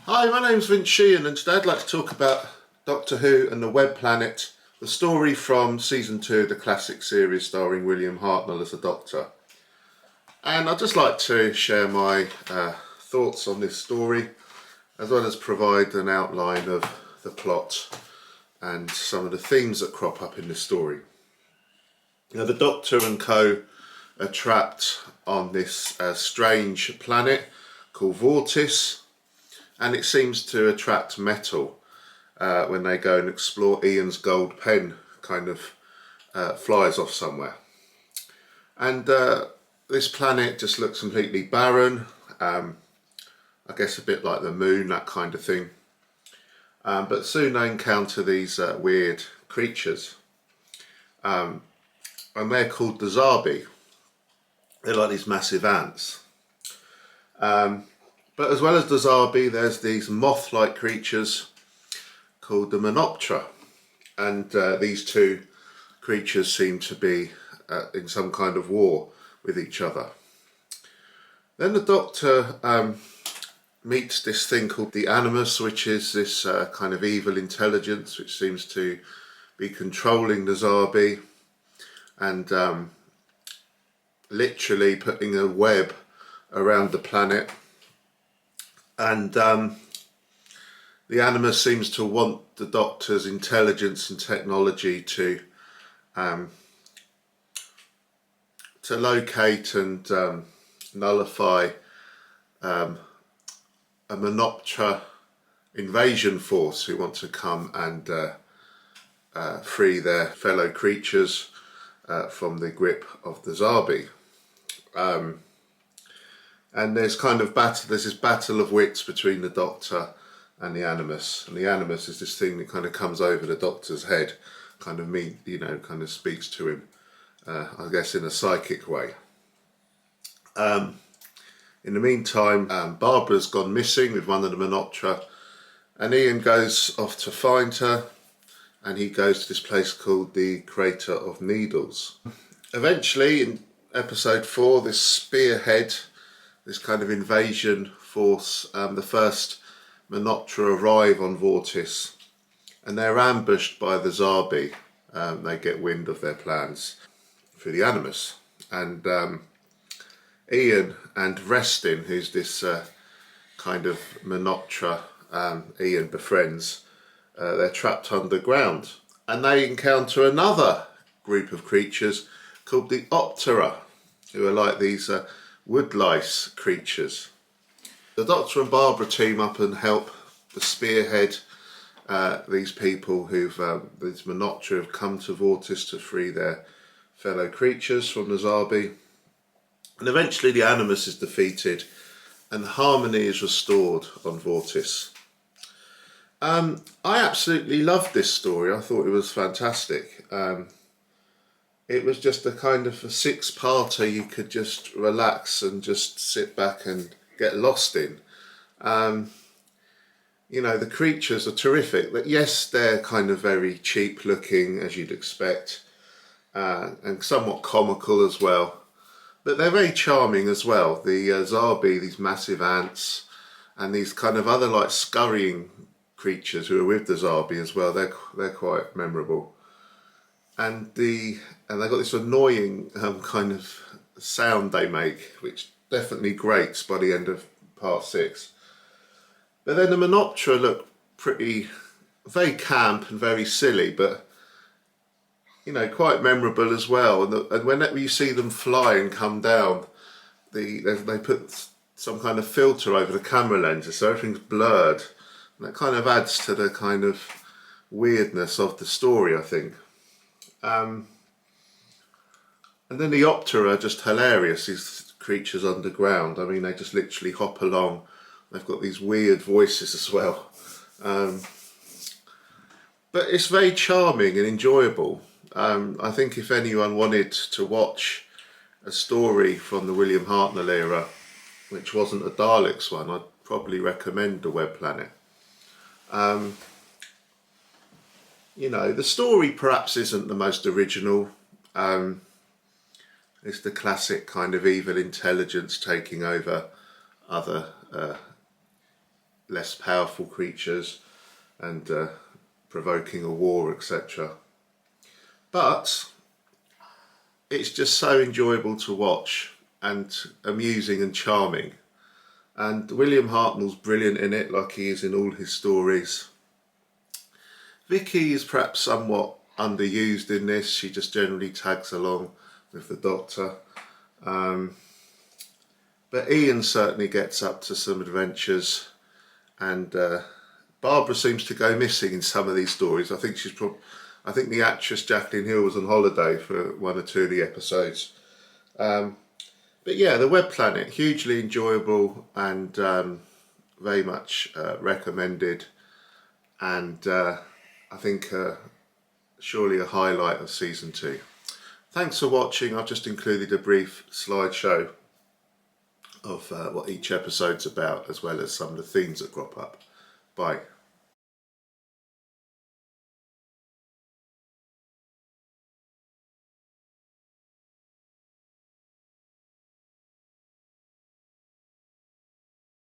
Hi, my name's Sheehan and today I'd like to talk about Doctor Who and the Web Planet, the story from Season 2 of the classic series starring William Hartnell as the Doctor. And I'd just like to share my thoughts on this story, as well as provide an outline of the plot and some of the themes that crop up in this story. Now, the Doctor and co are trapped on this strange planet called Vortis, and it seems to attract metal when they go and explore. Ian's gold pen kind of flies off somewhere. And this planet just looks completely barren, I guess a bit like the moon, that kind of thing. But soon they encounter these weird creatures, and they're called the Zarbi. They're like these massive ants. But as well as the Zarbi, there's these moth-like creatures called the Menoptera. And these two creatures seem to be in some kind of war with each other. Then the Doctor meets this thing called the Animus, which is this kind of evil intelligence which seems to be controlling the Zarbi and literally putting a web around the planet. And the Animus seems to want the Doctor's intelligence and technology to locate and nullify a Menoptera invasion force who want to come and free their fellow creatures from the grip of the Zarbi. And there's kind of there's this battle of wits between the Doctor and the Animus. And the Animus is this thing that kind of comes over the Doctor's head, kind of speaks to him, I guess in a psychic way. In the meantime, Barbara's gone missing with one of the Menoptera, and Ian goes off to find her, and he goes to this place called the Crater of Needles. Eventually, in episode 4, this spearhead, this kind of invasion force, the first Menoptera arrive on Vortis, and they're ambushed by the Zarbi. They get wind of their plans through the Animus, and Ian and Restin, who's this kind of Menoptera Ian befriends, they're trapped underground, and they encounter another group of creatures called the Optera, who are like these woodlice creatures. The Doctor and Barbara team up and help the spearhead these people these Menoptera have come to Vortis to free their fellow creatures from the Zarbi. And eventually the Animus is defeated and harmony is restored on Vortis. I absolutely loved this story. I thought it was fantastic. It was just a kind of a six-parter you could just relax and just sit back and get lost in. The creatures are terrific. But yes, they're kind of very cheap looking, as you'd expect, and somewhat comical as well. But they're very charming as well. The Zarbi, these massive ants, and these kind of other like scurrying creatures who are with the Zarbi as well, they're quite memorable. And they've got this annoying kind of sound they make, which definitely grates by the end of part 6. But then the Menoptera look very camp and very silly, but quite memorable as well. And whenever you see them fly and come down, they put some kind of filter over the camera lenses, so everything's blurred. And that kind of adds to the kind of weirdness of the story, I think. And then the Optera are just hilarious, these creatures underground. I mean, they just literally hop along. They've got these weird voices as well. But it's very charming and enjoyable. I think if anyone wanted to watch a story from the William Hartnell era, which wasn't a Daleks one, I'd probably recommend The Web Planet. The story perhaps isn't the most original. It's the classic kind of evil intelligence taking over other less powerful creatures and provoking a war, etc. But it's just so enjoyable to watch and amusing and charming. And William Hartnell's brilliant in it, like he is in all his stories. Vicky is perhaps somewhat underused in this. She just generally tags along with the Doctor. But Ian certainly gets up to some adventures, and Barbara seems to go missing in some of these stories. I think I think the actress Jacqueline Hill was on holiday for one or two of the episodes. But yeah, the Web Planet, hugely enjoyable and very much recommended, and I think surely a highlight of season 2. Thanks for watching. I've just included a brief slideshow of what each episode's about, as well as some of the themes that crop up. Bye.